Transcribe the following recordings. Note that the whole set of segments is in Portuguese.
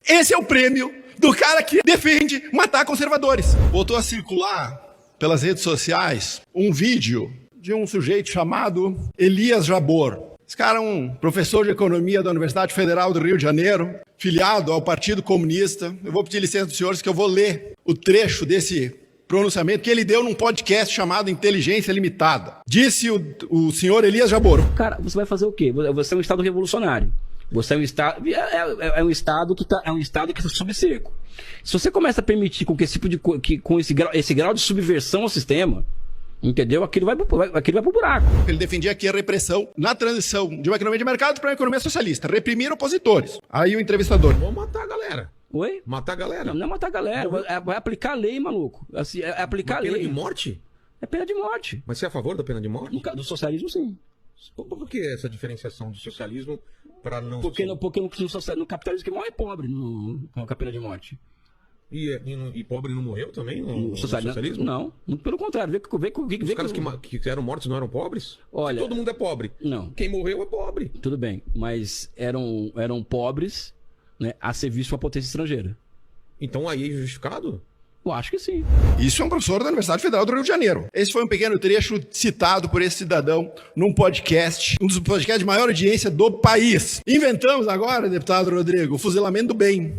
Esse é o prêmio do cara que defende matar conservadores. Voltou a circular pelas redes sociais um vídeo de um sujeito chamado Elias Jabor. Esse cara é um professor de economia da Universidade Federal do Rio de Janeiro, filiado ao Partido Comunista. Eu vou pedir licença dos senhores que eu vou ler o trecho desse pronunciamento que ele deu num podcast chamado Inteligência Limitada. Disse o senhor Elias Jabor. Cara, você vai fazer o quê? Você é um Estado revolucionário. Você é um Estado. É um Estado que está sob cerco. Se você começa a permitir com que esse tipo de com esse grau de subversão ao sistema, entendeu? Aquilo vai pro buraco. Ele defendia aqui a repressão na transição de uma economia de mercado para uma economia socialista, reprimir opositores. Aí o entrevistador: vamos matar a galera. Oi? Matar a galera. Não é matar a galera, vai aplicar a lei, maluco. Assim, é aplicar a lei. Pena de morte? É pena de morte. Mas você é a favor da pena de morte? Do socialismo, sim. Por que essa diferenciação do socialismo para não... Porque no capitalismo que morre é pobre com a pena de morte. E pobre não morreu também no socialismo? Não, pelo contrário. Os caras que eram mortos não eram pobres? Olha, todo mundo é pobre. Não. Quem morreu é pobre. Tudo bem, mas eram pobres, né, a serviço de uma potência estrangeira. Então aí é justificado? Eu acho que sim. Isso é um professor da Universidade Federal do Rio de Janeiro. Esse foi um pequeno trecho citado por esse cidadão num podcast, um dos podcasts de maior audiência do país. Inventamos agora, deputado Rodrigo, o fuzilamento do bem,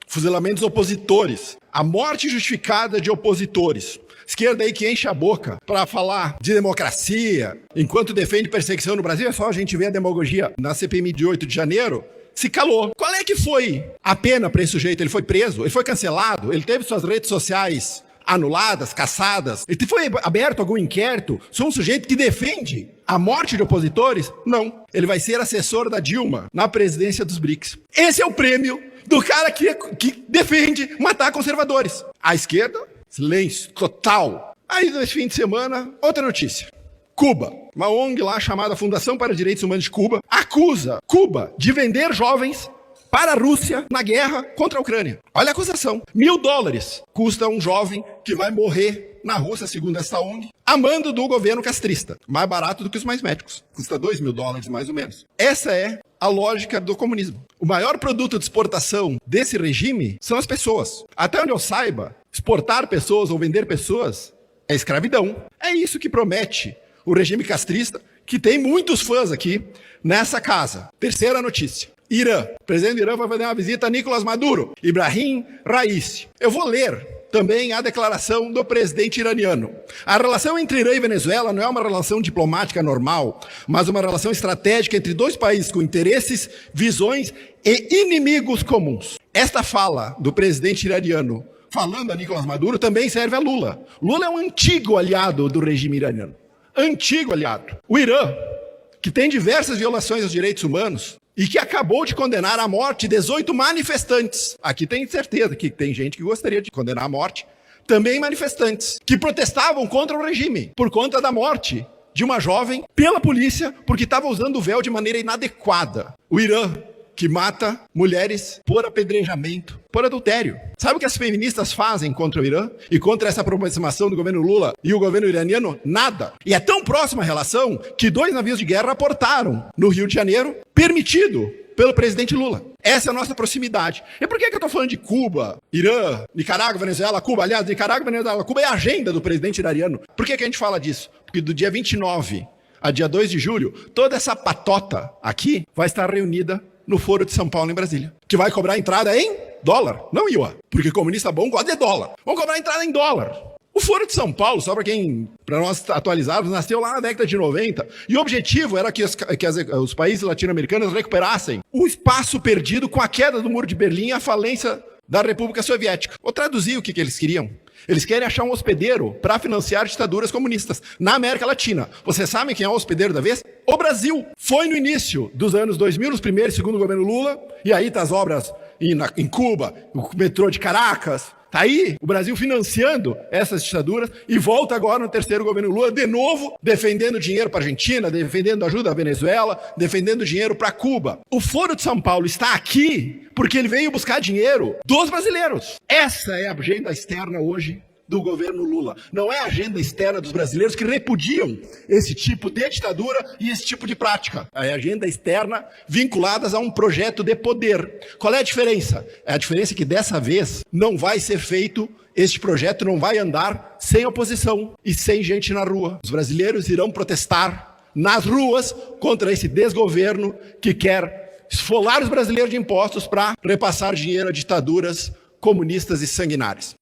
fuzilamento dos opositores, a morte justificada de opositores. Esquerda aí que enche a boca para falar de democracia, enquanto defende perseguição no Brasil. É só a gente ver a demagogia na CPMI de 8 de janeiro. Se calou. Qual é que foi a pena para esse sujeito? Ele foi preso? Ele foi cancelado? Ele teve suas redes sociais anuladas, caçadas? Ele foi aberto algum inquérito? Sou um sujeito que defende a morte de opositores? Não. Ele vai ser assessor da Dilma na presidência dos BRICS. Esse é o prêmio do cara que defende matar conservadores. A esquerda, silêncio total. Aí, nesse fim de semana, outra notícia. Cuba, uma ONG lá chamada Fundação para Direitos Humanos de Cuba, acusa Cuba de vender jovens para a Rússia na guerra contra a Ucrânia. Olha a acusação. $1.000 custa um jovem que vai morrer na Rússia, segundo essa ONG, a mando do governo castrista. Mais barato do que os mais médicos. Custa $2.000 mais ou menos. Essa é a lógica do comunismo. O maior produto de exportação desse regime são as pessoas. Até onde eu saiba, exportar pessoas ou vender pessoas é escravidão. É isso que promete o regime castrista, que tem muitos fãs aqui nessa casa. Terceira notícia. Irã. O presidente do Irã vai fazer uma visita a Nicolás Maduro. Ibrahim Raisi. Eu vou ler também a declaração do presidente iraniano. A relação entre Irã e Venezuela não é uma relação diplomática normal, mas uma relação estratégica entre dois países com interesses, visões e inimigos comuns. Esta fala do presidente iraniano falando a Nicolás Maduro também serve a Lula. Lula é um antigo aliado do regime iraniano. Antigo aliado. O Irã, que tem diversas violações aos direitos humanos e que acabou de condenar à morte 18 manifestantes. Aqui tem certeza que tem gente que gostaria de condenar à morte. Também manifestantes que protestavam contra o regime por conta da morte de uma jovem pela polícia porque estava usando o véu de maneira inadequada. O Irã, que mata mulheres por apedrejamento, por adultério. Sabe o que as feministas fazem contra o Irã e contra essa aproximação do governo Lula e o governo iraniano? Nada. E é tão próxima a relação que 2 navios de guerra aportaram no Rio de Janeiro, permitido pelo presidente Lula. Essa é a nossa proximidade. E por que eu estou falando de Cuba, Irã, Nicarágua, Venezuela, Cuba? Aliás, Nicarágua, Venezuela, Cuba é a agenda do presidente iraniano. Por que a gente fala disso? Porque do dia 29 a dia 2 de julho, toda essa patota aqui vai estar reunida no Foro de São Paulo, em Brasília, que vai cobrar entrada em dólar, não yuan, porque comunista bom gosta de dólar. Vamos cobrar entrada em dólar. O Foro de São Paulo, só para nós atualizarmos, nasceu lá na década de 90, e o objetivo era que os países latino-americanos recuperassem o espaço perdido com a queda do Muro de Berlim e a falência da República Soviética. Vou traduzir o que eles queriam. Eles querem achar um hospedeiro para financiar ditaduras comunistas na América Latina. Vocês sabem quem é o hospedeiro da vez? O Brasil. Foi no início dos anos 2000, nos primeiros e segundo governo Lula, e aí tá as obras em Cuba, o metrô de Caracas. Tá aí o Brasil financiando essas ditaduras e volta agora no terceiro governo Lula, de novo, defendendo dinheiro para a Argentina, defendendo ajuda à Venezuela, defendendo dinheiro para Cuba. O Foro de São Paulo está aqui porque ele veio buscar dinheiro dos brasileiros. Essa é a agenda externa hoje do governo Lula. Não é a agenda externa dos brasileiros que repudiam esse tipo de ditadura e esse tipo de prática. É a agenda externa vinculadas a um projeto de poder. Qual é a diferença? A diferença é que dessa vez não vai ser feito, este projeto não vai andar sem oposição e sem gente na rua. Os brasileiros irão protestar nas ruas contra esse desgoverno que quer esfolar os brasileiros de impostos para repassar dinheiro a ditaduras comunistas e sanguinárias.